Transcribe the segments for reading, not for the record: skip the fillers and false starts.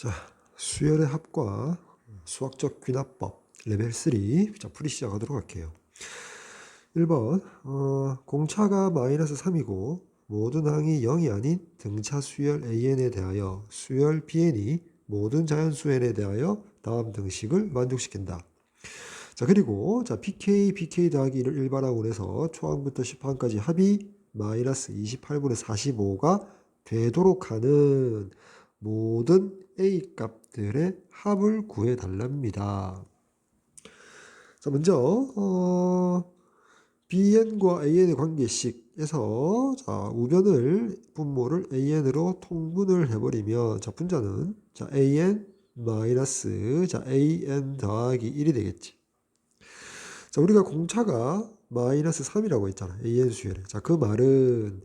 자, 수열의 합과 수학적 귀납법 레벨 3. 자, 풀이 시작하도록 할게요. 1번 공차가 마이너스 3이고 모든 항이 0이 아닌 등차 수열 AN에 대하여 수열 BN이 모든 자연수 N에 대하여 다음 등식을 만족시킨다. 자, 그리고 자, BK 더하기 1을 일반항으로 해서 초항부터 10항까지 합이 마이너스 28분의 45가 되도록 하는 모든 A 값들의 합을 구해달랍니다. 자, 먼저 BN과 AN의 관계식에서 자, 우변을 분모를 AN으로 통분을 해버리면 자, 분자는 자, AN 마이너스 자, AN 더하기 1이 되겠지. 자, 우리가 공차가 마이너스 3이라고 했잖아. AN 수열에. 자, 그 말은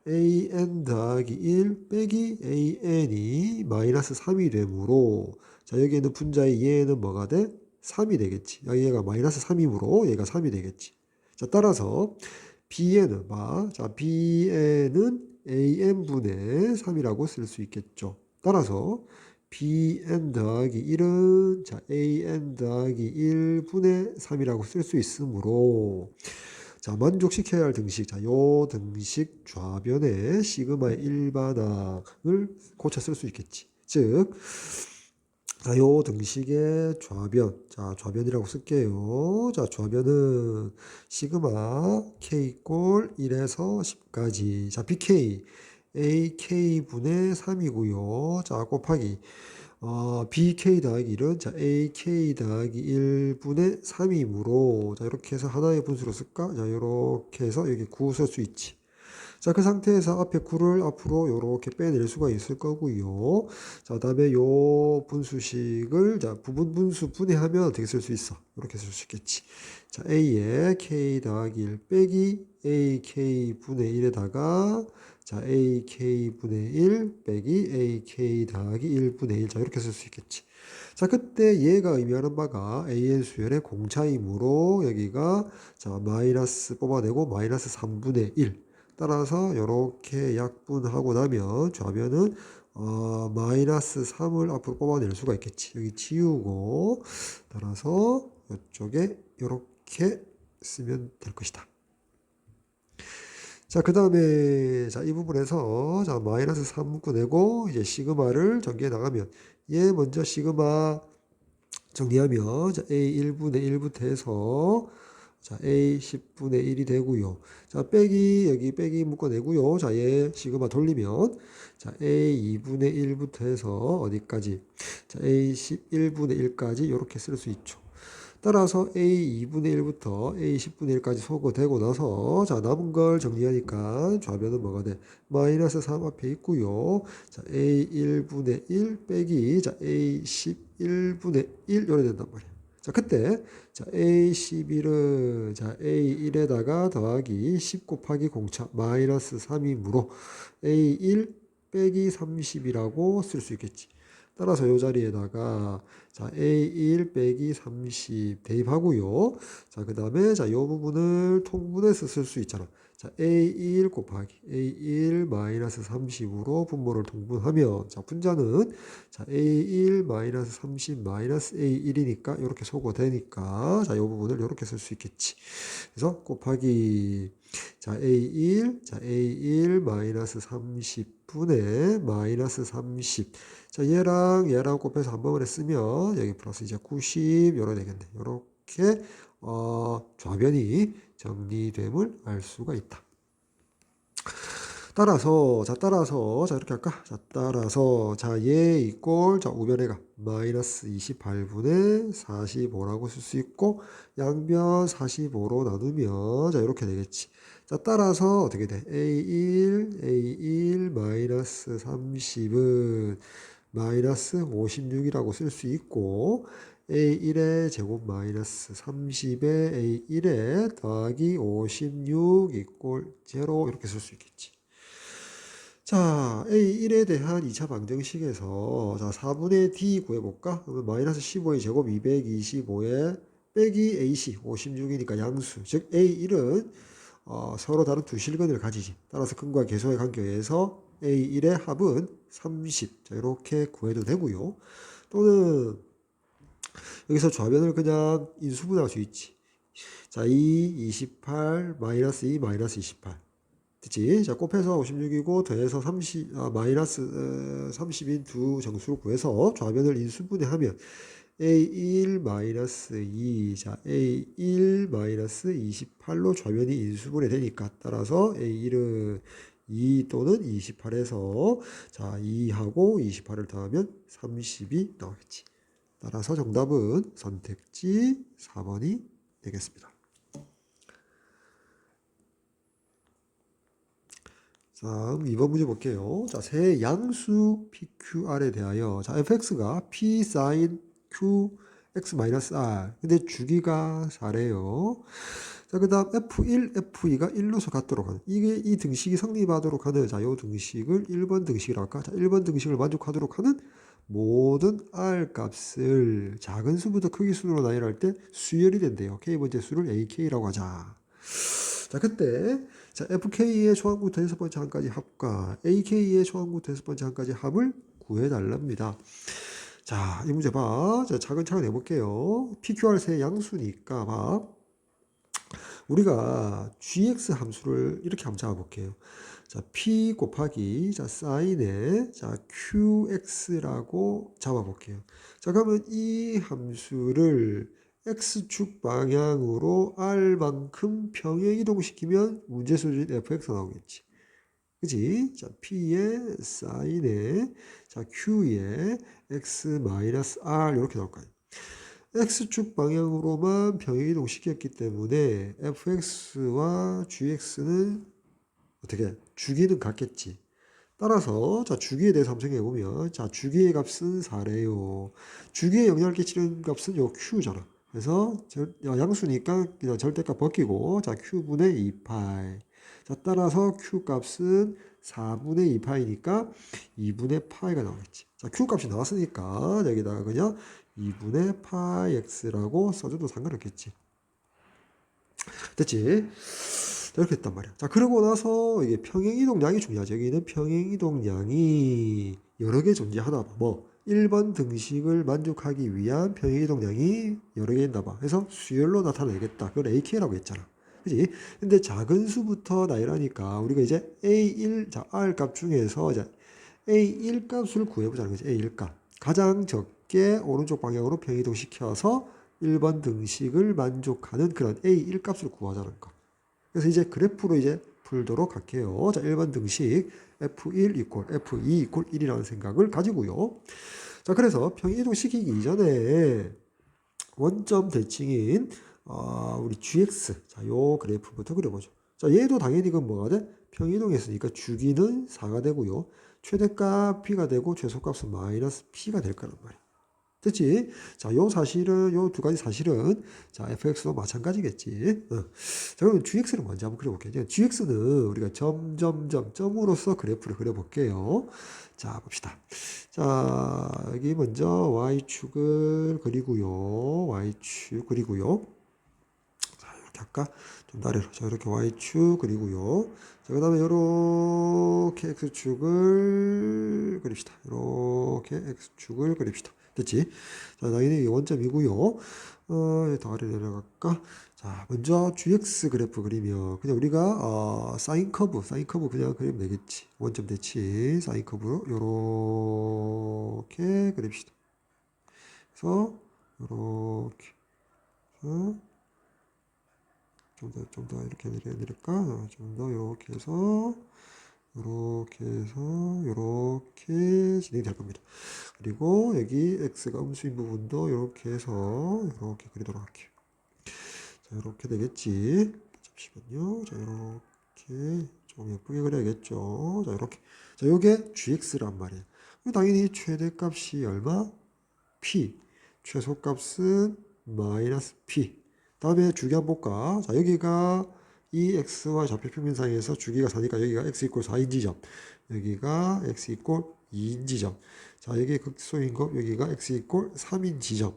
AN 더하기 1 빼기 AN이 마이너스 3이 되므로 자, 여기 있는 분자의 얘는 뭐가 돼? 3이 되겠지. 얘가 마이너스 3이므로 얘가 3이 되겠지. 자, 따라서 BN은 자, BN은 AN분의 3이라고 쓸 수 있겠죠. 따라서 BN 더하기 1은 자, AN 더하기 1분의 3이라고 쓸 수 있으므로 자, 만족시켜야 할 등식. 자, 요 등식 좌변에 시그마의 일반항을 고쳐 쓸 수 있겠지. 즉, 자, 요 등식의 좌변. 자, 좌변이라고 쓸게요. 자, 좌변은 시그마 K 꼴 1에서 10까지. 자, BK AK분의 3이고요. 자, 곱하기 BK 더하기 1은 자, AK 더하기 1분의 3이므로 자, 이렇게 해서 하나의 분수로 쓸까? 자, 이렇게 해서 여기 9 쓸 수 있지. 자, 그 상태에서 앞에 9를 앞으로 이렇게 빼낼 수가 있을 거고요. 자, 그다음에 요 분수식을 자, 부분 분수 분해하면 어떻게 쓸 수 있어? 이렇게 쓸 수 있겠지. 자, A에 K 더하기 1 빼기 AK분의 1에다가 자, AK분의 1 빼기 AK 더하기 1분의 1. 자, 이렇게 쓸 수 있겠지. 자, 그때 얘가 의미하는 바가 AN 수열의 공차이므로 여기가 자, 마이너스 뽑아내고 마이너스 3분의 1. 따라서 이렇게 약분하고 나면 좌변은 마이너스 3을 앞으로 뽑아낼 수가 있겠지. 여기 지우고 따라서 이쪽에 이렇게 쓰면 될 것이다. 자, 그 다음에 자, 이 부분에서 자, 마이너스 3 묶어내고 이제 시그마를 전개해 나가면 얘 먼저 시그마 정리하면 자, A 1분의 1부터 해서 자, A 10분의 1이 되고요. 자, 빼기 여기 빼기 묶어내고요. 자, 얘 시그마 돌리면 자, A 2분의 1부터 해서 어디까지? 자, A 11분의 1까지 이렇게 쓸 수 있죠. 따라서 A 2분의 1부터 A 10분의 1까지 소거되고 나서 자, 남은 걸 정리하니까 좌변은 뭐가 돼? 마이너스 3 앞에 있고요. 자, A 1분의 1 빼기 자, A 11분의 1 이렇게 된단 말이야. 자, 그때 자, A 11은 자, A 1에다가 더하기 10 곱하기 공차 마이너스 3이므로 A 1 빼기 30이라고 쓸 수 있겠지. 따라서 이 자리에다가 자, A1 빼기 30 대입하고요. 자, 그 다음에 자, 이 부분을 통분해서 쓸 수 있잖아. 자, A1 곱하기 A1 마이너스 30으로 분모를 통분하면 자, 분자는 자, A1 마이너스 30 마이너스 A1이니까 이렇게 소거되니까 자, 이 부분을 이렇게 쓸 수 있겠지. 그래서 곱하기 자, A1 마이너스 30분의 마이너스 30. 자, 얘랑 곱해서 한 번에 쓰면 여기 플러스 이제 90 요렇게 되겠네. 요렇게 좌변이 정리됨을 알 수가 있다. 따라서 자, 이렇게 할까? 자, 따라서 자, 얘 이꼴 자, 우변에가 마이너스 28분의 45라고 쓸 수 있고 양변 45로 나누면 자, 이렇게 되겠지. 자, 따라서 어떻게 돼? A1 마이너스 30은 마이너스 56이라고 쓸 수 있고 A1의 제곱 마이너스 30의 A1의 더하기 56 이꼴 0 이렇게 쓸 수 있겠지. 자, A1에 대한 2차 방정식에서 자, 4분의 D 구해볼까? 그러면 마이너스 15의 제곱 225에 빼기 AC 56이니까 양수. 즉 A1은 서로 다른 두 실근을 가지지. 따라서 근과 계수의 관계에서 A1의 합은 30. 자, 이렇게 구해도 되고요. 또는 여기서 좌변을 그냥 인수분해할 수 있지. 자, 28, 마이너스 2, 마이너스 28. 됐지? 자, 곱해서 56이고 더해서 30, 마이너스 30인 두 정수를 구해서 좌변을 인수분해하면 A1 마이너스 2, 자, A1 마이너스 28로 좌변이 인수분해 되니까 따라서 A1은 2 또는 28에서 자, 2하고 28을 더하면 30이 나오겠지. 따라서 정답은 선택지 4번이 되겠습니다. 다음 2번 문제 볼게요. 자, 세 양수 PQR에 대하여 자, fx가 P sin QX-R 근데 주기가 4래요. 자, 그 다음 F1, F2가 1로서 같도록 하는 이게 이 등식이 성립하도록 하는 자, 요 등식을 1번 등식이라고 할까? 자, 1번 등식을 만족하도록 하는 모든 R 값을 작은 수부터 크기 순으로 나열할 때 수열이 된대요. K번째 수를 AK라고 하자. 자, 그때 자, FK의 초항부터 6번째 항까지 합과 AK의 초항부터 6번째 항까지 합을 구해달랍니다. 자, 이 문제 봐. 자, 차근차근 해볼게요. PQR 세 양수니까 봐. 우리가 GX 함수를 이렇게 한번 잡아볼게요. 자, P 곱하기 자, 사인에 자, QX라고 잡아볼게요. 자, 그러면 이 함수를 X축 방향으로 R만큼 평행 이동시키면 문제 수준 fx 나오겠지. 그지? 자, P의 사인에 자, Q의 X-R 이렇게 나올 거 아니에요. X축 방향으로만 평행 이동시켰기 때문에 fx와 gx는 어떻게 주기는 같겠지. 따라서 자, 주기에 대해서 한번 생각해 보면 자, 주기의 값은 4래요. 주기에 영향을 끼치는 값은 요 q잖아. 그래서 양수니까 그냥 절대값 벗기고 자, q분의 2파이. 자, 따라서 q 값은 4분의 2파이니까 2분의 파이가 나오겠지. 자, q 값이 나왔으니까 여기다가 그냥 2분의 파이 x라고 써줘도 상관없겠지. 됐지? 이렇게 했단 말이야. 자, 그러고 나서 이게 평행이동량이 중요하죠. 여기는 평행이동량이 여러 개 존재하나 봐. 뭐 1번 등식을 만족하기 위한 평행이동량이 여러 개 있나 봐. 그래서 수열로 나타내겠다. 그걸 AK라고 했잖아. 그지? 근데 작은 수부터 나열하니까 우리가 이제 A1, 자, R 값 중에서 이제 A1 값을 구해보자는 거지. A1 값. 가장 적게 오른쪽 방향으로 평행이동 시켜서 1번 등식을 만족하는 그런 A1 값을 구하자는 거. 그래서 이제 그래프로 이제 풀도록 할게요. 자, 1번 등식 F1 이퀄 F2 이퀄 1이라는 생각을 가지고요. 자, 그래서 평행이동 시키기 이전에 원점 대칭인 우리 GX 자, 요 그래프부터 그려보죠. 자, 얘도 당연히 그건 뭐가 돼? 평행이동했으니까 주기는 4가 되고요. 최대값 P가 되고 최소값은 마이너스 P가 될 거란 말이야. 됐지? 자, 요 사실은, 요 두 가지 사실은, 자, fx도 마찬가지겠지. 자, 그러면 gx를 먼저 한번 그려볼게요. gx는 우리가 점으로서 그래프를 그려볼게요. 자, 봅시다. 자, 여기 먼저 y축을 그리고요. y축 그리고요. 자, 이렇게 할까? 좀 아래로. 자, 이렇게 y축 그리고요. 자, 그 다음에 이렇게 x축을 그립시다. 이렇게 x축을 그립시다. 됐지? 자, 당연히 원점이고요. 더 아래 내려갈까? 자, 먼저 GX 그래프 그리면 그냥 우리가 사인 커브 그냥 그리면 되겠지. 원점 대치 사인 커브로 요렇게 그립시다. 그래서 요렇게 좀 더 이렇게 내릴까? 좀 더 이렇게 해서 이렇게 진행이 될 겁니다. 그리고 여기 x가 음수인 부분도 이렇게 해서 이렇게 그리도록 할게요. 자, 이렇게 되겠지. 잠시만요. 자, 이렇게 좀 예쁘게 그려야겠죠. 자, 이렇게. 자, 요게 gx란 말이에요. 당연히 최대값이 얼마? p. 최소값은 마이너스 p. 다음에 주기 한번 볼까? 자, 여기가 이 x와 좌표 평면상에서 주기가 4니까 여기가 x 이꼴 4인 지점. 여기가 x 이꼴 2인 지점. 자, 여기 극소인 거 여기가 x 이꼴 3인 지점.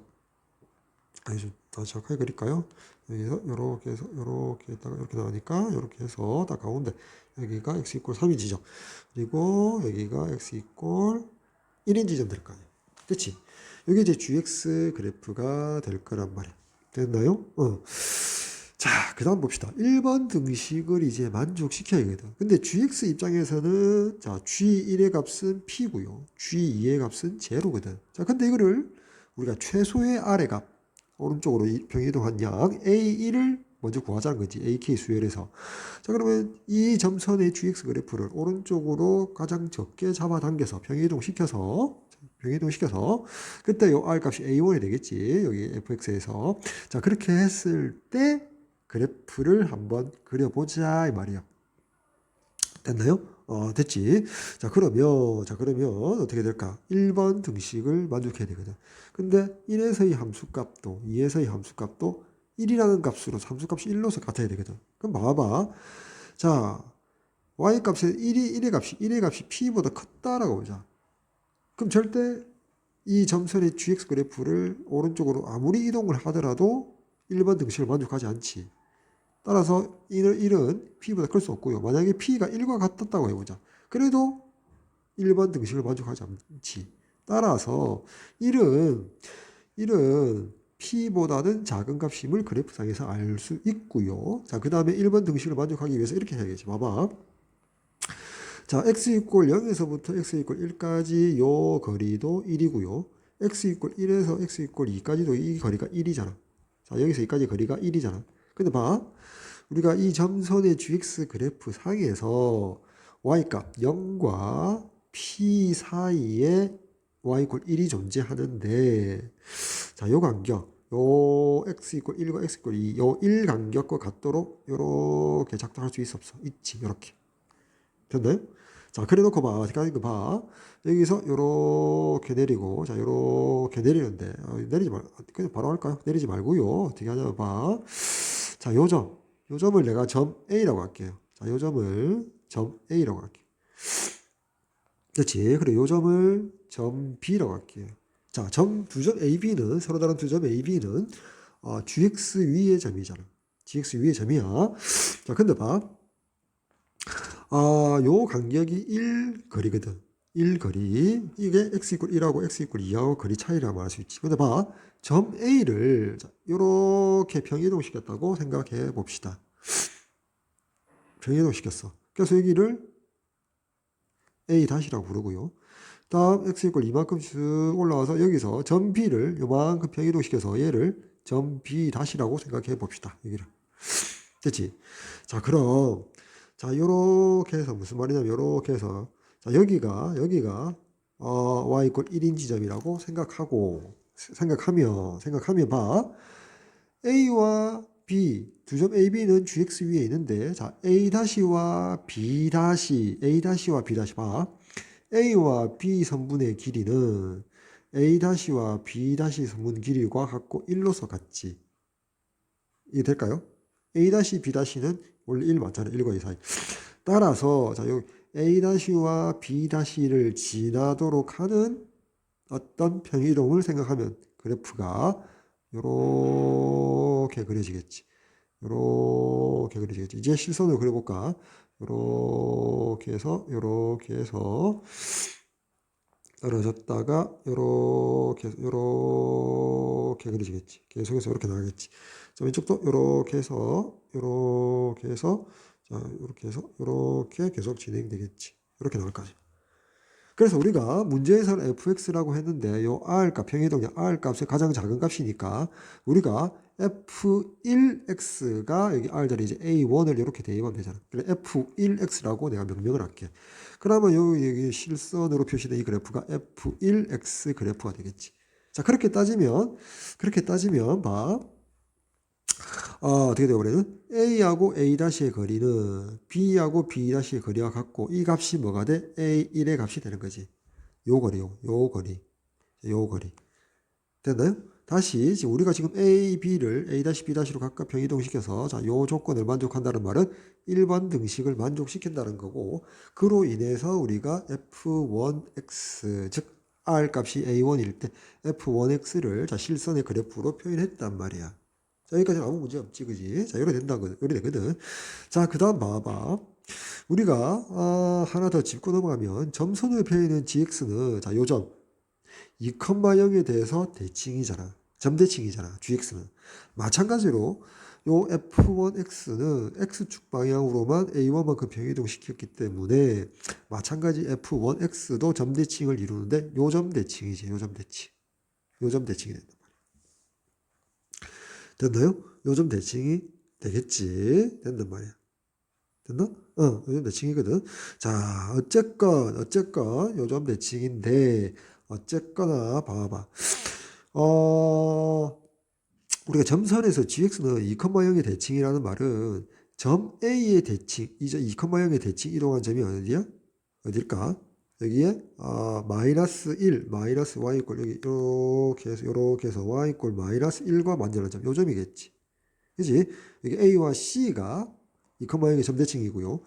아니, 좀 정확하게 그릴까요? 여기서 이렇게 해서 이렇게 했다가 이렇게 나오니까 이렇게 해서 딱 가운데 여기가 x 이퀄 3인 지점, 그리고 여기가 x 이퀄 1인 지점 될 거 아니에요. 그치? 이게 이제 gx 그래프가 될 거란 말이야. 됐나요? 자, 그 다음 봅시다. 1번 등식을 이제 만족시켜야겠다. 근데 gx 입장에서는 자, g1의 값은 p고요. g2의 값은 제로거든. 자, 근데 이거를 우리가 최소의 r의 값, 오른쪽으로 병이동한 양 A1을 먼저 구하자는 거지. AK 수열에서. 자, 그러면 이 점선의 GX 그래프를 오른쪽으로 가장 적게 잡아당겨서 병이동시켜서 그때 요 R 값이 A1이 되겠지. 여기 fx에서. 자, 그렇게 했을 때 그래프를 한번 그려보자 이 말이야. 됐나요? 됐지. 자 그러면 어떻게 될까? 1번 등식을 만족해야 되거든. 근데 1에서의 함수값도 2에서의 함수값도 1이라는 값으로 함수값이 1로서 같아야 되거든. 그럼 봐봐. 자, y값에 1의 값이 p보다 컸다라고 보자. 그럼 절대 이 점선의 gx 그래프를 오른쪽으로 아무리 이동을 하더라도 1번 등식을 만족하지 않지. 따라서 1은 p보다 클 수 없고요. 만약에 p가 1과 같았다고 해보자. 그래도 1번 등식을 만족하지 않지. 따라서 1은 p보다는 작은 값임을 그래프상에서 알 수 있고요. 자, 그 다음에 1번 등식을 만족하기 위해서 이렇게 해야겠지. 봐봐. 자, x 이퀄 0에서부터 x 이퀄 1까지 요 거리도 1이고요. x 이퀄 1에서 x 이퀄 2까지도 이 거리가 1이잖아. 자, 여기서 여기까지 거리가 1이잖아. 근데 봐. 우리가 이 점선의 gx 그래프 상에서 y값 0과 p 사이에 y = 1이 존재하는데, 자, 요 간격, 요 x = 1과 x = 2, 요 1 간격과 같도록 요렇게 작동할 수 있지, 요렇게. 됐나요? 자, 그래 놓고 봐. 어떻게 하는 거 봐. 여기서 요렇게 내리고, 자, 요렇게 내리는데, 내리지 그냥 바로 할까요? 내리지 말고요. 어떻게 하냐면 봐. 자, 요 점을 내가 점 A라고 할게요. 자, 요 점을 점 A라고 할게요. 그렇지. 그리고 요 점을 점 B라고 할게요. 자, 두 점 AB는, 서로 다른 두 점 AB는 GX 위의 점이잖아. GX 위의 점이야. 자, 근데 봐. 요 간격이 1 거리거든. 1 거리. 이게 x = 1하고 x = 2하고 거리 차이라고 말할 수 있지. 근데 봐. 점 A를 요렇게 평이동시켰다고 생각해 봅시다. 평이동시켰어. 그래서 여기를 A-라고 부르고요. 다음 x = 이만큼 쭉 올라와서 여기서 점 B를 요만큼 평이동시켜서 얘를 점 B-라고 생각해 봅시다. 여기를. 됐지? 자, 그럼 자, 요렇게 해서 무슨 말이냐면 요렇게 해서 자, 여기가 y = 1인 지점이라고 생각하면 봐. A와 B, 두 점 AB는 GX 위에 있는데, 자, A-와 B-, A-와 B- 봐. A와 B 선분의 길이는 A-와 B- 선분 길이와 같고 1로서 같지. 이게 될까요? A-, B-는 원래 1 맞잖아요. 1과 2 사이. 따라서, 자, 여기 A-와 B-를 지나도록 하는 어떤 평이동을 생각하면 그래프가 요렇게 그려지겠지. 요렇게 그려지겠지. 이제 실선으로 그려볼까? 요렇게 해서 떨어졌다가 요렇게 그려지겠지. 계속해서 이렇게 나가겠지. 자, 왼쪽도 요렇게 해서 자, 요렇게 계속 진행되겠지. 이렇게 나올 거지. 그래서 우리가 문제에서는 fx라고 했는데 요 r값, 평이동량 r값의 가장 작은 값이니까 우리가 f1x가 여기 r 자리 이제 a1을 이렇게 대입하면 되잖아. 그래 f1x라고 내가 명명을 할게. 그러면 여기 실선으로 표시된 이 그래프가 f1x 그래프가 되겠지. 자, 그렇게 따지면 봐. 어떻게 되어버려요? A하고 A-의 거리는 B하고 B-의 거리와 같고 이 값이 뭐가 돼? A1의 값이 되는 거지. 요 거리. 됐나요? 다시 우리가 지금 A, B를 A-B-로 각각 평이동시켜서 자, 요 조건을 만족한다는 말은 1번 등식을 만족시킨다는 거고 그로 인해서 우리가 F1x 즉 R 값이 A1일 때 F1x를 자, 실선의 그래프로 표현했단 말이야. 자, 여기까지는 아무 문제 없지, 그지? 자, 이렇게 된다거든. 이렇게 되거든. 자, 그 다음 봐봐. 우리가 하나 더 짚고 넘어가면 점선후에 표현된 gx는 자, 요점 2,0에 대해서 대칭이잖아. 점대칭이잖아. gx는. 마찬가지로 요 f1x는 x축 방향으로만 a1만큼 평이동 시켰기 때문에 마찬가지 f1x도 점대칭을 이루는데 요점대칭이지. 요점대칭. 요점대칭이 된다. 됐나요? 요점대칭이 되겠지. 된단 말이야. 됐나? 요점 대칭이거든. 자, 어쨌건 요점 대칭인데, 어쨌거나 봐봐. 어, 우리가 점선에서 gx는 2,0의 대칭이라는 말은 점 A의 대칭, 이제 2,0의 대칭 이동한 점이 어디야? 어딜까? 여기에 마이너스 1, 마이너스 y 이꼴 여기 이렇게 해서 y 이꼴 마이너스 1과 만나는 점, 요 점이겠지. 그지? 여기 A와 C가 2,0의 점대칭이고요.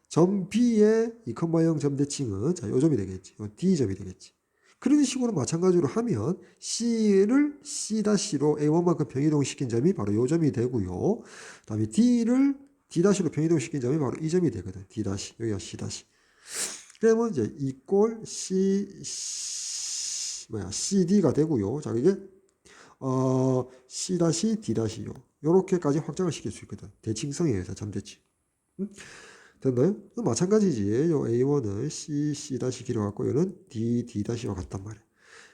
점 B의 2,0 점대칭은 자, 요 점이 되겠지. 요 D점이 되겠지. 그런 식으로 마찬가지로 하면 C를 C-로 A1만큼 평이동시킨 점이 바로 요 점이 되고요. 그다음에 D를 D-로 평이동시킨 점이 바로 이 점이 되거든. D-, 여기가 C-. 그러면 이제 이꼴 CD가 되고요. 자, 이게 C-D-요. 요렇게까지 확장을 시킬 수 있거든. 대칭성에 의해서 점대칭. 응? 됐나요? 마찬가지지. 요 A1은 C 길어갖고 요는 D-와 같단 말이야.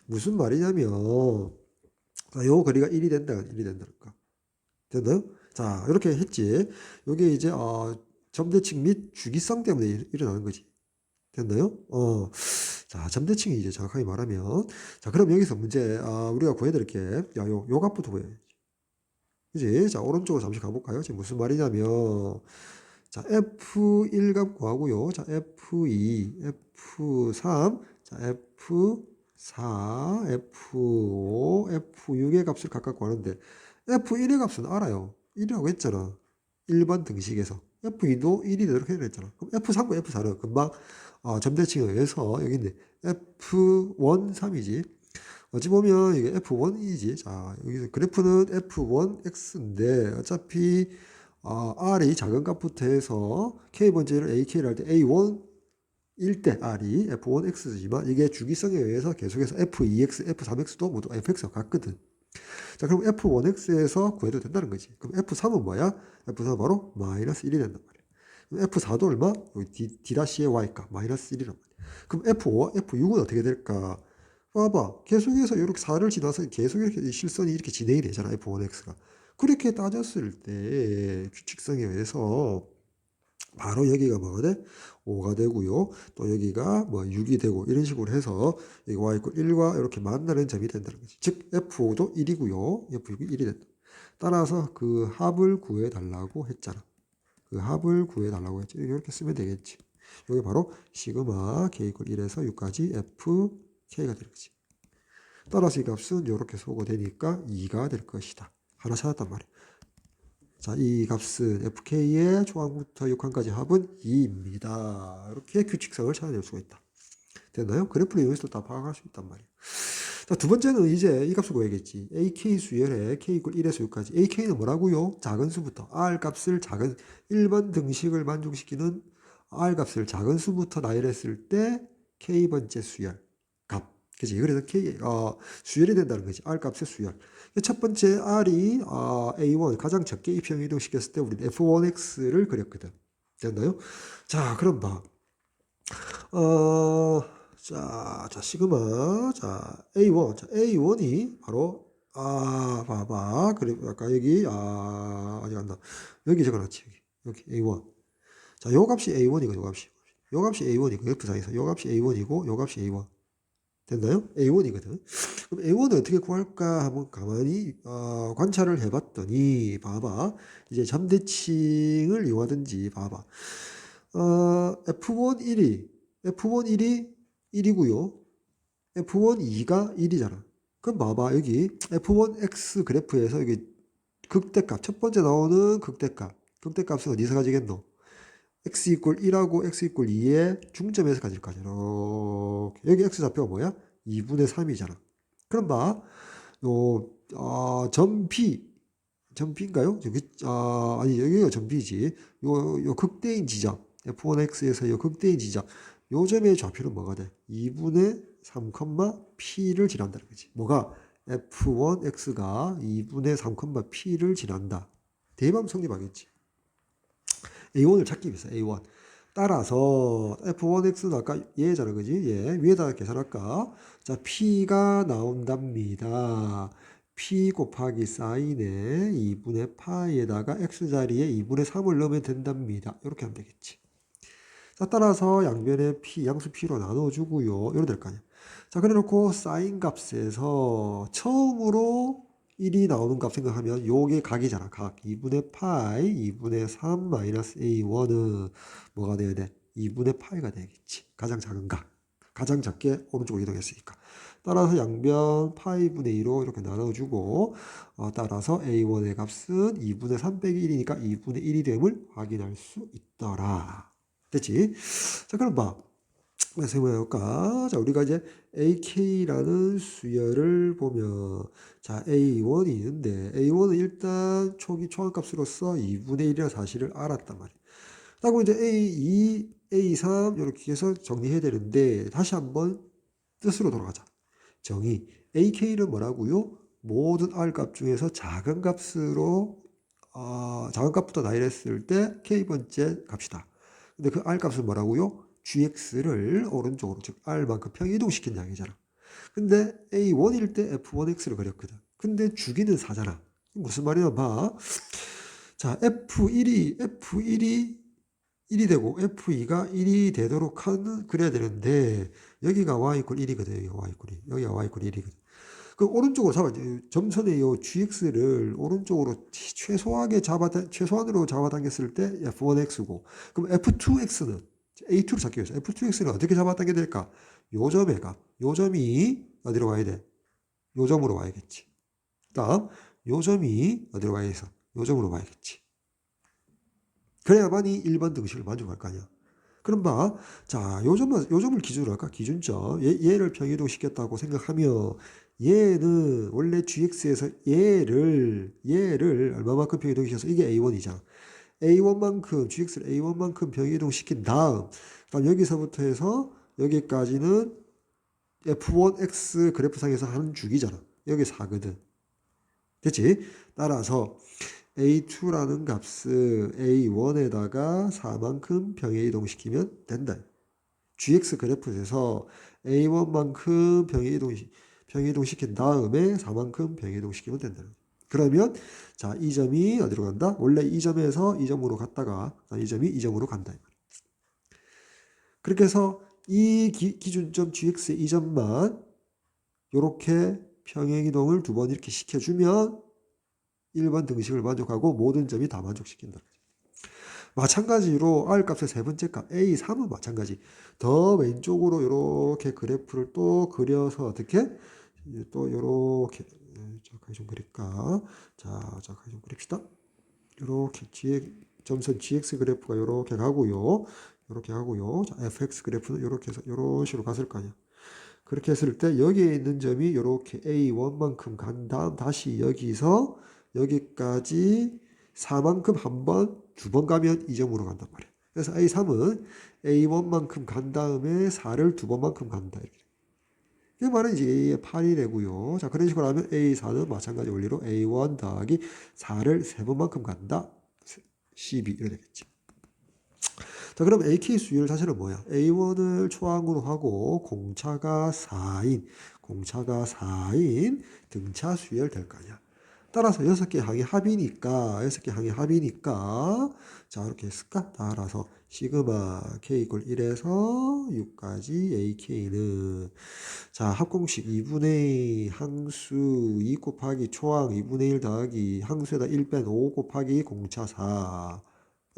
무슨 말이냐면 자, 요 거리가 1이 된다니까. 됐나요? 자, 이렇게 했지. 요게 이제 점대칭 및 주기성 때문에 일어나는 거지. 됐나요? 자, 점대칭이 이제 정확하게 말하면 자, 그럼 여기서 문제 우리가 구해드릴게. 야, 요 값부터 구해. 그지? 자, 오른쪽으로 잠시 가볼까요? 지금 무슨 말이냐면 자, F1 값 구하고요. 자, F2, F3, 자, F4, F5, F6의 값을 각각 구하는데 F1의 값은 알아요. 1이라고 했잖아. 1번 등식에서. F2도 1이 이렇게 했잖아. 그럼 F3과 F4는 금방 점대칭에 의해서 여기 있네. F1, 3이지. 어찌 보면 이게 F1이지. 자, 여기서 그래프는 F1X인데 어차피 R이 작은 값부터 해서 K번째를 AK를 할 때 A1 일 때 R이 F1X지만 이게 주기성에 의해서 계속해서 F2X, F3X도 모두 Fx와 같거든. 자, 그럼 F1X에서 구해도 된다는 거지. 그럼 F3은 뭐야? F3은 바로 마이너스 1이 된단 말이야. 그럼 F4도 얼마? 여기 D-의 Y값 마이너스 1이란 말이야. 그럼 F5, F6은 어떻게 될까? 봐봐. 계속해서 이렇게 4를 지나서 계속 이렇게 실선이 이렇게 진행이 되잖아. F1X가. 그렇게 따졌을 때 규칙성에 의해서 바로 여기가 뭐가 돼? 5가 되고요. 또 여기가 뭐 6이 되고 이런 식으로 해서 여기 y = 1과 이렇게 만나는 점이 된다는 거지. 즉 F5도 1이고요. F6이 1이 된다. 따라서 그 합을 구해 달라고 했잖아. 그 합을 구해 달라고 했지. 이렇게 쓰면 되겠지. 이게 바로 시그마 k = 1에서 6까지 fk가 될 거지. 따라서 이 값은 이렇게 소거되니까 2가 될 것이다. 하나 찾았단 말이야. 자, 이 값은 fk의 초항부터 6항까지 합은 2입니다. 이렇게 규칙성을 찾아낼 수가 있다. 됐나요? 그래프를 이용해서 다 파악할 수 있단 말이야. 자, 두 번째는 이제 이 값을 구해야겠지. AK 수열에 k = 1에서 6까지. AK는 뭐라고요? 작은 수부터. R 값을 작은 1번 등식을 만족시키는 R 값을 작은 수부터 나열했을 때 K번째 수열 값. 그치? 그래서 수열이 된다는 거지. R 값의 수열. 첫 번째 R이 A1 가장 적게 입형 이동시켰을 때 우리는 F1X를 그렸거든. 됐나요? 자, 그럼 봐. 자, 시그마. 자, A1. 자, A1이 바로 봐봐. 그래, 아까 여기 아직 안 나. 여기 적어놨지. 여기 A1. 자, 요 값이 A1이고 요 값이. 요 값이 A1이고 F상에서 요 값이 A1이고 요 값이 A1. 됐나요? A1이거든. 그럼 A1을 어떻게 구할까 한번 가만히 관찰을 해봤더니 봐봐. 이제 점대칭을 이용하든지 봐봐. F1 1이 1이고요. F1 2가 1이잖아. 그럼 봐봐. 여기 F1X 그래프에서 여기 극대값 첫 번째 나오는 극대값은 어디서 가지겠노? x = 1하고 x = 2의 중점에서 가질 거냐. 이렇게. 여기 x좌표가 뭐야? 2분의 3이잖아. 그럼 봐. 점 B. 점비인가요? 여기, 아니, 여기가 점비지. 요 극대인 지점. F1x에서 요 극대인 지점. 요 점의 좌표는 뭐가 돼? 2분의 3, P를 지난다는 거지. 뭐가? F1x가 2분의 3, P를 지난다. 대입하면 성립하겠지. A1을 찾기 위해서 A1. 따라서 F1x는 아까 얘잖아, 그지? 얘 위에다가 계산할까? 자, P가 나온답니다. P 곱하기 사인에 2분의 파이에다가 X자리에 2분의 3을 넣으면 된답니다. 이렇게 하면 되겠지. 자, 따라서 양변에 P, 양수 P로 나눠주고요. 이렇게 될 거 아니야. 자, 그래 놓고 사인 값에서 처음으로 1이 나오는 값 생각하면 요게 각이잖아. 각. 2분의 파이, 2분의 3 마이너스 A1은 뭐가 돼야 돼? 2분의 파이가 되겠지. 가장 작은 각. 가장 작게 오른쪽으로 이동했으니까. 따라서 양변 파이분의 2로 이렇게 나눠주고 따라서 A1의 값은 2분의 3 빼기 1이니까 2분의 1이 됨을 확인할 수 있더라. 됐지? 자, 그럼 봐. 그래서 해볼까? 자, 우리가 이제 AK라는 수열을 보면, 자, A1이 있는데, A1은 일단 초기 초항값으로서 2분의 1이라는 사실을 알았단 말이야. 그리고 이제 A2, A3 이렇게 해서 정리해야 되는데, 다시 한번 뜻으로 돌아가자. 정의. AK는 뭐라고요? 모든 R 값 중에서 작은 값으로, 작은 값부터 나열했을 때 K번째 값이다. 근데 그 R 값은 뭐라고요? GX를 오른쪽으로, 즉 R만큼 평이동시킨 양이잖아. 근데 A1일 때 F1X를 그렸거든. 근데 주기는 4잖아. 무슨 말이냐 봐. 자, F1이 1이 되고 F2가 1이 되도록 그래야 되는데 여기가 Y 이퀄 1이거든. 여기가 Y 이퀄 2. 여기가 Y 이퀄 1이거든. 그 오른쪽으로 잡아 점선의 요 GX를 오른쪽으로 최소한으로 잡아당겼을 때 F1X고 그럼 F2X는 A2를 찾기 위해서 F2X는 어떻게 잡아당겨야 될까? 요 점의 값. 요 점이 어디로 와야 돼? 요 점으로 와야겠지. 다음 요 점이 어디로 와야 해서 요 점으로 와야겠지. 그래야만이 1번 등식을 만족할 거 아니야. 그럼 봐. 자, 요점을 기준으로 할까? 기준점. 얘를 평이동 시켰다고 생각하면 얘는 원래 GX에서 얘를 얼마만큼 평이동 시켜서 이게 A1이잖아. A1만큼, GX를 A1만큼 평이동 시킨 다음, 그럼 여기서부터 해서 여기까지는 F1X 그래프상에서 하는 주기잖아. 여기 4거든. 됐지? 따라서 A2라는 값을 A1에다가 4만큼 병에 이동시키면 된다. GX 그래프에서 A1만큼 병에 이동시킨 다음에 4만큼 병에 이동시키면 된다. 그러면 자, 이 점이 어디로 간다? 원래 이 점에서 이 점으로 갔다가 이 점이 이 점으로 간다. 그렇게 해서 이 기준점 GX의 이 점만 이렇게 평행이동을 두 번 이렇게 시켜주면 1번 등식을 만족하고 모든 점이 다 만족시킨다. 마찬가지로 R 값의 세 번째 값 A3은 마찬가지. 더 왼쪽으로 이렇게 그래프를 또 그려서 어떻게 또 이렇게 잠깐 좀 그릴까? 자, 잠깐 좀 그립시다. 이렇게 점선 GX 그래프가 이렇게 가고요. 이렇게 하고요. 자, FX 그래프는 이렇게 해서 이런 식으로 갔을 거 아니야. 그렇게 했을 때 여기에 있는 점이 이렇게 A1만큼 간 다음 다시 여기서 여기까지 4만큼 한 번, 두 번 가면 이 점으로 간단 말이에요. 그래서 A3은 A1만큼 간 다음에 4를 두 번만큼 간다. 이렇게. 이 말은 이제 A의 8이 되고요. 자, 그런 식으로 하면 A4는 마찬가지 원리로 A1 더하기 4를 세 번만큼 간다. 12 이렇게 되겠지. 자, 그럼 AK 수열 자체는 뭐야? A1을 초항으로 하고 공차가 4인 등차 수열 될 거 아니야. 따라서 6개 항의 합이니까 자, 이렇게 했을까? 따라서 시그마 K 이퀄 1에서 6까지 AK는 자, 합공식 2분의 항수 2 곱하기 초항 2분의 1 더하기 항수에다 1 뺀 5 곱하기 공차 4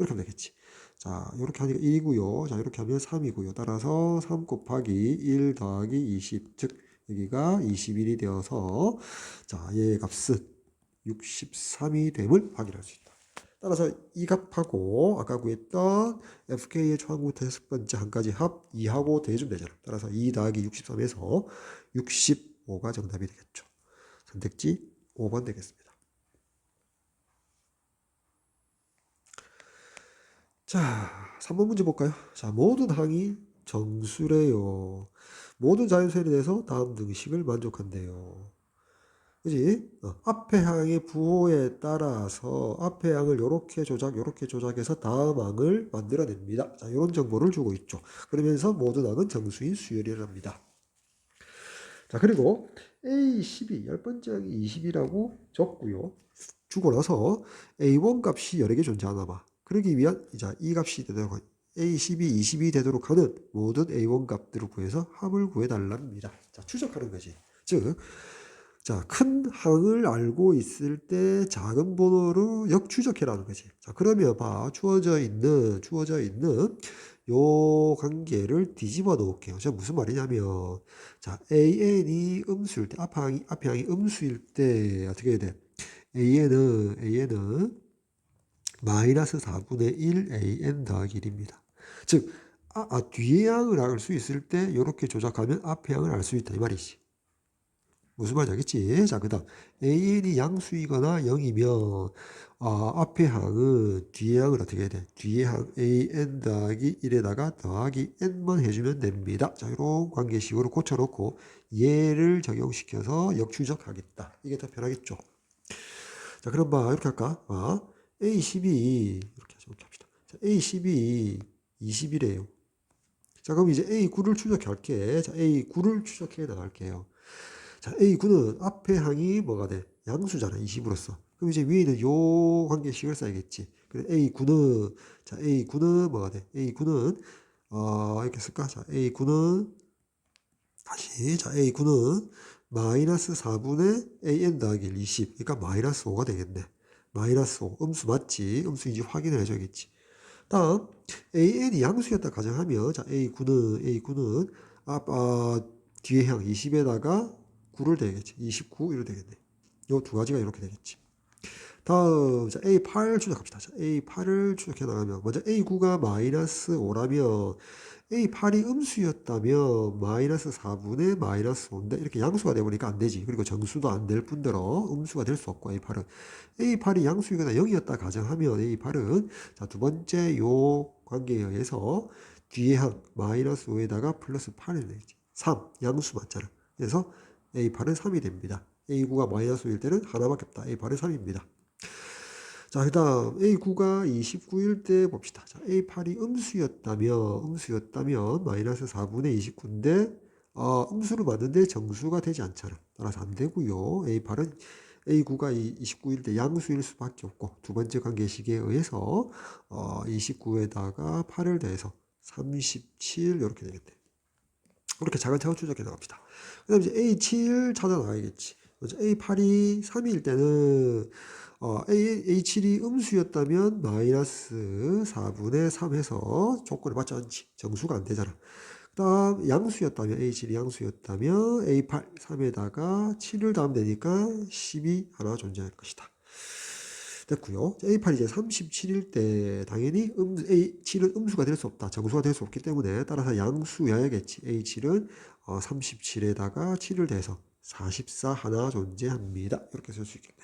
이렇게 하면 되겠지. 자, 이렇게 하니까 1이고요. 자, 이렇게 하면 3이고요. 따라서 3 곱하기 1 더하기 20, 즉 여기가 21이 되어서 자, 얘의 값은 63이 됨을 확인할 수 있다. 따라서 이 값하고 아까 구했던 FK의 초항부터 여섯 번째 한까지 합 2하고 대주면 되잖아. 따라서 2 더하기 63에서 65가 정답이 되겠죠. 선택지 5번 되겠습니다. 자, 3번 문제 볼까요? 자, 모든 항이 정수래요. 모든 자연수에 대해서 다음 등식을 만족한대요. 그지? 앞에 항의 부호에 따라서 앞에 항을 요렇게 조작해서 다음 항을 만들어냅니다. 자, 이런 정보를 주고 있죠. 그러면서 모든 항은 정수인 수열이랍니다. 자, 그리고 A12, 열 번째 항이 20이라고 적고요. 주고 나서 A1 값이 여러 개 존재하나 봐. 그러기 위한 이제 이 값이 되도록 A12, 20이 되도록 하는 모든 A1 값들을 구해서 합을 구해달랍니다. 자, 추적하는 거지. 즉, 자, 큰 항을 알고 있을 때 작은 번호로 역추적해라는 거지. 자, 그러면 봐. 주어져 있는 요 관계를 뒤집어 놓을게요. 저 무슨 말이냐면, 자, AN이 음수일 때, 앞에 항이 음수일 때, 어떻게 해야 돼? AN은 마이너스 4분의 1 AN 더하기 1입니다. 즉, 뒤에 항을 알 수 있을 때, 이렇게 조작하면 앞에 항을 알 수 있다. 이 말이지. 무슨 말인지 알겠지? 자, 그 다음 AN이 양수이거나 0이면 앞에 항은 뒤에 항을 어떻게 해야 돼? 뒤에 항 AN 더하기 1에다가 더하기 N만 해주면 됩니다. 자, 이런 관계식으로 고쳐놓고 얘를 적용시켜서 역추적하겠다. 이게 더 편하겠죠? 자, 그럼 이렇게 할까? A12 이렇게 합시다. 자, A12 20이래요. 자, 그럼 이제 A9를 추적할게. 자, A9를 추적해 나갈게요. 자, A9는 앞에 항이 뭐가 돼? 양수잖아, 20으로서. 그럼 이제 위에는 요 관계식을 써야겠지. 그래, A9는, 자, A9는 뭐가 돼? A9는, 이렇게 쓸까? 자, A9는, 자, A9는 마이너스 4분의 AN 더하기 20. 그러니까 마이너스 5가 되겠네. 마이너스 5. 음수 맞지? 음수인지 확인을 해줘야겠지. 다음, AN이 양수였다 가정하면, 자, A9는, 뒤에 향 20에다가 9를 되겠지. 29, 이렇게 되겠네. 요 두 가지가 이렇게 되겠지. 다음, 자, A8 추적합시다. 자, A8을 추적해 나가면, 먼저 A9가 마이너스 5라면, A8이 음수였다면, 마이너스 4분의 마이너스 5인데, 이렇게 양수가 되버리니까 안 되지. 그리고 정수도 안 될 뿐더러, 음수가 될 수 없고, A8은. A8이 양수이거나 0이었다 가정하면, A8은, 자, 두 번째 요 관계에 의해서, 뒤에 항, 마이너스 5에다가 플러스 8을 내지. 3, 양수 맞잖아. 그래서 A8은 3이 됩니다. A9가 마이너스 5일 때는 하나밖에 없다. A8은 3입니다. 자, 그 다음 A9가 29일 때 봅시다. 자, A8이 음수였다면 마이너스 4분의 29인데 음수를 맞는데 정수가 되지 않잖아. 따라서 안 되고요. A9가 29일 때 양수일 수밖에 없고 두 번째 관계식에 의해서 29에다가 8을 더해서 37 이렇게 되겠네. 이렇게 차근차근 추적해 나갑시다. 그 다음에 이제 A7 찾아 나가야겠지. A8이 3일 때는 A7이 음수였다면 마이너스 4분의 3 해서 조건을 맞지 않지. 정수가 안 되잖아. 그 다음 양수였다면 A7이 양수였다면 A8 3에다가 7을 더하면 되니까 10이 하나 존재할 것이다. 됐고요. A8이 이제 37일 때 당연히 A7은 음수가 될 수 없다. 정수가 될 수 없기 때문에 따라서 양수여야겠지. A7은 37에다가 7을 더해서 44 하나 존재합니다. 이렇게 쓸 수 있겠네.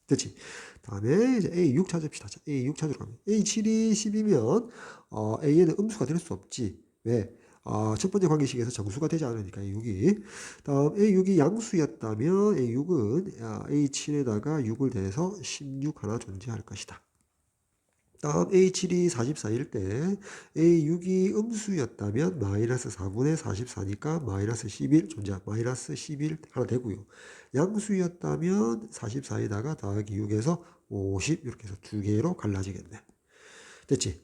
됐지? 다음에 이제 A6 찾읍시다. 자, A6 찾으러 가면 A7이 10이면 A에는 음수가 될 수 없지. 왜? 첫 번째 관계식에서 정수가 되지 않으니까 A6이. 다음 A6이 양수였다면 A6은 A7에다가 6을 더해서 16 하나 존재할 것이다. 다음 A7이 44일 때 A6이 음수였다면 마이너스 4분의 44니까 마이너스 11 마이너스 11 하나 되고요. 양수였다면 44에다가 더하기 6에서 50 이렇게 해서 두 개로 갈라지겠네. 됐지?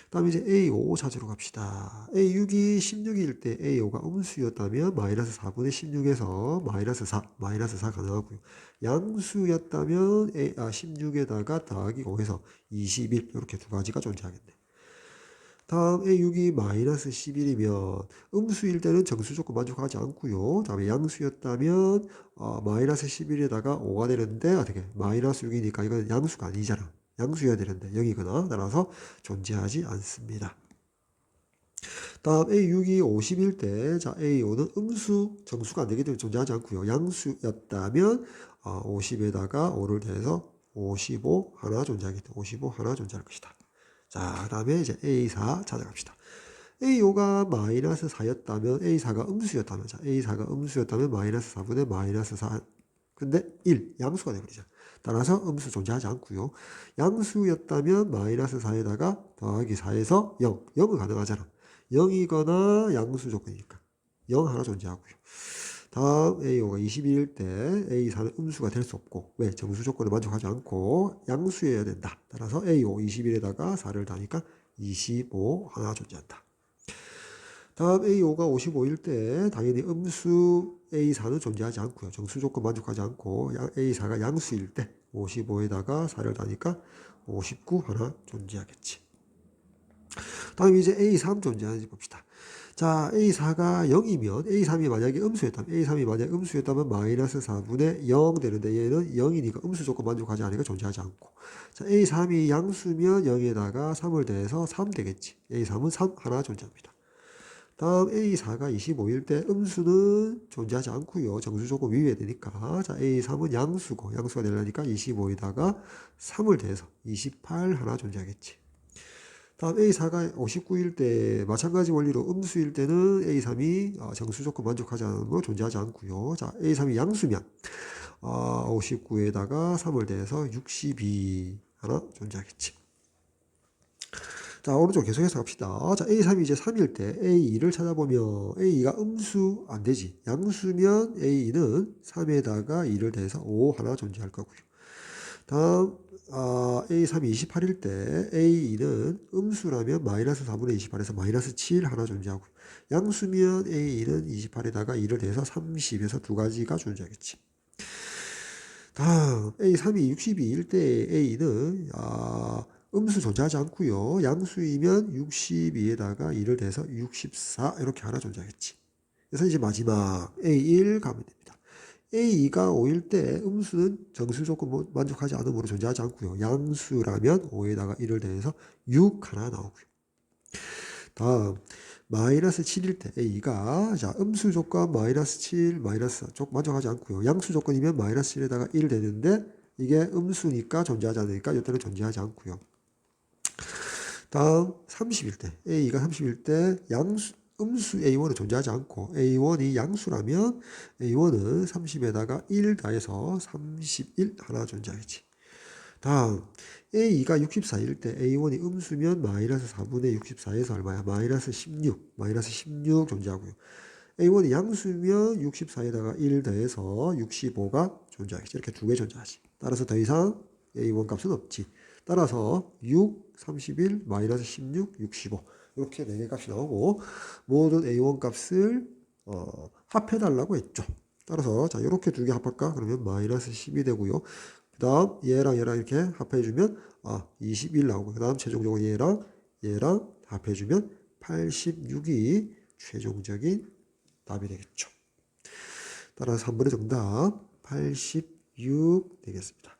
다음 이제 A5 찾으러 갑시다. A6이 16일 때 A5가 음수였다면 마이너스 4분의 16에서 마이너스 4 가능하고요. 양수였다면 16에다가 더하기 5에서 21 이렇게 두 가지가 존재하겠네. 다음 A6이 마이너스 11이면 음수일 때는 정수 조건 만족하지 않고요. 다음에 양수였다면 마이너스 11에다가 5가 되는데 어떻게 마이너스 6이니까 이건 양수가 아니잖아. 양수여야 되는데 0이거나 따라서 존재하지 않습니다. 다음 A6이 50일 때, 자, A5는 정수가 안 되기 때문에 존재하지 않고요. 양수였다면 50에다가 5를 더해서 55 하나 존재하기 때문에 55 하나 존재할 것이다. 자, 그 다음에 이제 A4 찾아갑시다. A5가 마이너스 4였다면 A4가 음수였다면, 자, A4가 음수였다면 마이너스 4분의 마이너스 4. 근데 1 양수가 되버리죠. 따라서 음수 존재하지 않고요. 양수였다면 마이너스 4에다가 더하기 4에서 0. 0은 가능하잖아. 0이거나 양수 조건이니까 0 하나 존재하고요. 다음 A5가 21일 때 A4는 음수가 될 수 없고, 왜? 정수 조건을 만족하지 않고 양수여야 된다. 따라서 A5 21에다가 4를 더하니까 25 하나 존재한다. 다음 A5가 55일 때 당연히 음수 A4는 존재하지 않고요. 정수 조건 만족하지 않고 A4가 양수일 때 55에다가 4를 더하니까 59 하나 존재하겠지. 다음 이제 A3 존재하는지 봅시다. 자, A4가 0이면 A3이 만약에 음수였다면 마이너스 4분의 0 되는데 얘는 0이니까 음수 조건 만족하지 않으니까 존재하지 않고. 자, A3이 양수면 0에다가 3을 더해서 3 되겠지. A3은 3 하나 존재합니다. 다음 A4가 25일 때 음수는 존재하지 않고요. 정수 조건 위배되니까. 자, A3은 양수고 양수가 되려니까 25에다가 3을 더해서 28 하나 존재하겠지. 다음 A4가 59일 때 마찬가지 원리로 음수일 때는 A3이 정수 조건 만족하지 않으므로 존재하지 않고요. 자, A3이 양수면 59에다가 3을 더해서 62 하나 존재하겠지. 자, 오른쪽 계속해서 갑시다. 자, A3이 이제 3일 때 A2를 찾아보면 A2가 음수 안 되지. 양수면 A2는 3에다가 2를 더해서 5 하나 존재할 거고요. 다음 A3이 28일 때 A2는 음수라면 마이너스 4분의 28에서 마이너스 7 하나 존재하고요. 양수면 A2는 28에다가 2를 더해서 30에서 두 가지가 존재하겠지. 다음 A3이 62일 때 A는 음수 존재하지 않고요. 양수이면 62에다가 2를 더해서 64 이렇게 하나 존재하겠지. 그래서 이제 마지막 A1 가면 됩니다. A2가 5일 때 음수는 정수 조건 만족하지 않으므로 존재하지 않고요. 양수라면 5에다가 1을 더해서 6 하나 나오고요. 다음 마이너스 7일 때 A가 자 음수 조건 마이너스 7 마이너스 조건 만족하지 않고요. 양수 조건이면 마이너스 7에다가 1 되는데 이게 음수니까 존재하지 않으니까 이때는 존재하지 않고요. 다음 30일 때 A가 30일 때 양수 음수 A1은 존재하지 않고 A1이 양수라면 A1은 30에다가 1 더해서 31 하나 존재하겠지. 다음 A2가 64일 때 A1이 음수면 마이너스 4분의 64에서 얼마야? 마이너스 16 존재하고요. A1이 양수면 64에다가 1 더해서 65가 존재하겠지. 이렇게 두 개 존재하지. 따라서 더 이상 A1 값은 없지. 따라서 6, 31, 마이너스 16, 65 이렇게 4개 값이 나오고 모든 A1 값을 합해달라고 했죠. 따라서 자 이렇게 두 개 합할까? 그러면 마이너스 10이 되고요. 그 다음 얘랑 이렇게 합해주면 21 나오고 그 다음 최종적으로 얘랑 합해주면 86이 최종적인 답이 되겠죠. 따라서 3번의 정답 86 되겠습니다.